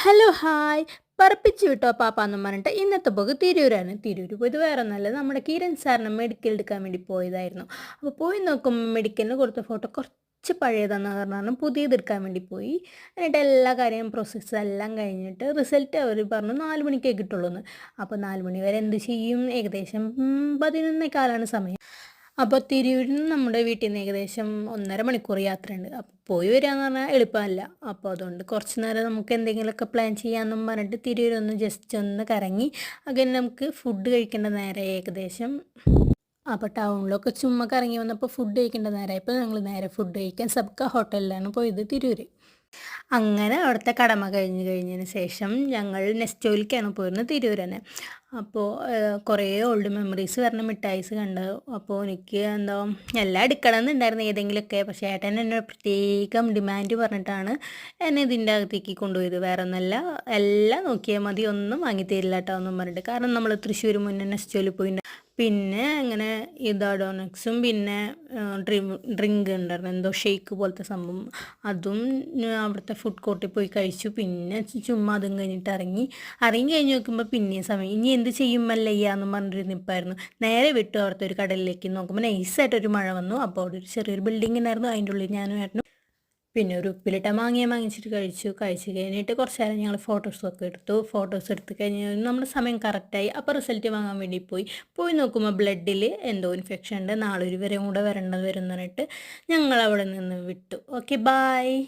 Hello hi പറപ്പിച്ച് വിട്ടോ പാപ്പാന്നും പറഞ്ഞിട്ട് ഇന്നത്തെ പോക്ക് തിരൂരാണ്. തിരൂർ പോയത് വേറെ ഒന്നല്ല, നമ്മുടെ കിരൺ സാറിന് മെഡിക്കൽ എടുക്കാൻ വേണ്ടി പോയതായിരുന്നു. അപ്പോൾ പോയി നോക്കുമ്പോൾ മെഡിക്കലിന് കൊടുത്ത ഫോട്ടോ കുറച്ച് പഴയതാണെന്ന് പറഞ്ഞാൽ പുതിയത് എടുക്കാൻ വേണ്ടി പോയി. എന്നിട്ട് എല്ലാ കാര്യം പ്രോസസ്സ് എല്ലാം കഴിഞ്ഞിട്ട് റിസൾട്ട് അവർ പറഞ്ഞു 4 മണിക്കേ കിട്ടുള്ളൂ എന്ന്. അപ്പോൾ 4 മണി വരെ എന്ത് ചെയ്യും? ഏകദേശം 11:15 സമയം. അപ്പോൾ തിരൂരിൽ നിന്ന് നമ്മുടെ വീട്ടിൽ നിന്ന് ഏകദേശം 1.5 മണിക്കൂർ യാത്രയുണ്ട്. അപ്പോൾ പോയി വരിക എന്ന് പറഞ്ഞാൽ എളുപ്പമല്ല. അപ്പോൾ അതുകൊണ്ട് കുറച്ച് നേരം നമുക്ക് എന്തെങ്കിലുമൊക്കെ പ്ലാൻ ചെയ്യാമെന്നും പറഞ്ഞിട്ട് തിരൂരൊന്ന് ജസ്റ്റ് ഒന്ന് കറങ്ങി അങ്ങനെ നമുക്ക് ഫുഡ് കഴിക്കേണ്ട നേരം ഏകദേശം. അപ്പോൾ ടൗണിലൊക്കെ ചുമ്മാ കറങ്ങി വന്നപ്പോൾ ഫുഡ് കഴിക്കേണ്ട നേരമായപ്പോൾ ഞങ്ങൾ നേരെ ഫുഡ് കഴിക്കാൻ സബ്ക ഹോട്ടലിലാണ് പോയത് തിരൂർ. അങ്ങനെ അവിടുത്തെ കടമ കഴിഞ്ഞതിന് ശേഷം ഞങ്ങൾ നെസ്റ്റോയിലേക്കാണ് പോയിരുന്നത്, തിരൂർ തന്നെ. അപ്പോൾ കുറേ ഓൾഡ് മെമ്മറീസ് പറഞ്ഞ മിഠായിസ് കണ്ടു. അപ്പോൾ എനിക്ക് എന്തോ എല്ലാം എടുക്കണം എന്നുണ്ടായിരുന്നു ഏതെങ്കിലുമൊക്കെ. പക്ഷേ ഏട്ടൻ എന്നെ പ്രത്യേകം ഡിമാൻഡ് പറഞ്ഞിട്ടാണ് എന്നെ ഇതിൻ്റെ അകത്തേക്ക് കൊണ്ടുപോയത്. വേറെ ഒന്നല്ല, എല്ലാം നോക്കിയാൽ മതി, ഒന്നും വാങ്ങിത്തരില്ല കേട്ടോ എന്നും പറഞ്ഞിട്ട്. കാരണം നമ്മൾ തൃശ്ശൂർ മുന്നേ നെസ്റ്റോയിൽ പോയി. പിന്നെ അങ്ങനെ ഇതാഡോണക്സും പിന്നെ ഡ്രിങ്ക് ഉണ്ടായിരുന്നു, എന്തോ ഷെയ്ക്ക് പോലത്തെ സംഭവം. അതും അവിടുത്തെ ഫുഡ് കോർട്ടിൽ പോയി കഴിച്ചു. പിന്നെ ചുമ്മാ അതും കഴിഞ്ഞിട്ട് ഇറങ്ങി കഴിഞ്ഞ് നോക്കുമ്പോൾ പിന്നെയും സമയം. ഇനി എന്ത് ചെയ്യും മല്ലയ്യാന്ന് പറഞ്ഞൊരു നിൽപ്പായിരുന്നു. നേരെ വിട്ടു അവിടുത്തെ ഒരു കടലിലേക്ക്. നോക്കുമ്പോൾ നൈസായിട്ടൊരു മഴ വന്നു. അപ്പോൾ അവിടെ ഒരു ചെറിയൊരു ബിൽഡിംഗ് ഉണ്ടായിരുന്നു, അതിൻ്റെ ഉള്ളിൽ ഞാനും ഏട്ടനും പിന്നെ ഒരു ഉപ്പിലിട്ട മാങ്ങയെ വാങ്ങിച്ചിട്ട് കഴിച്ച് കഴിഞ്ഞിട്ട് കുറച്ച് നേരം ഞങ്ങൾ ഫോട്ടോസൊക്കെ എടുത്തു. ഫോട്ടോസ് എടുത്ത് കഴിഞ്ഞ് നമ്മുടെ സമയം കറക്റ്റായി. അപ്പോൾ റിസൾട്ട് വാങ്ങാൻ വേണ്ടി പോയി നോക്കുമ്പോൾ ബ്ലഡിൽ എന്തോ ഇൻഫെക്ഷൻ ഉണ്ട്, നാളെ ഒരു വരെയും കൂടെ വരേണ്ടത് വരും എന്ന് പറഞ്ഞിട്ട് ഞങ്ങൾ അവിടെ നിന്ന് വിട്ടു. Okay, bye.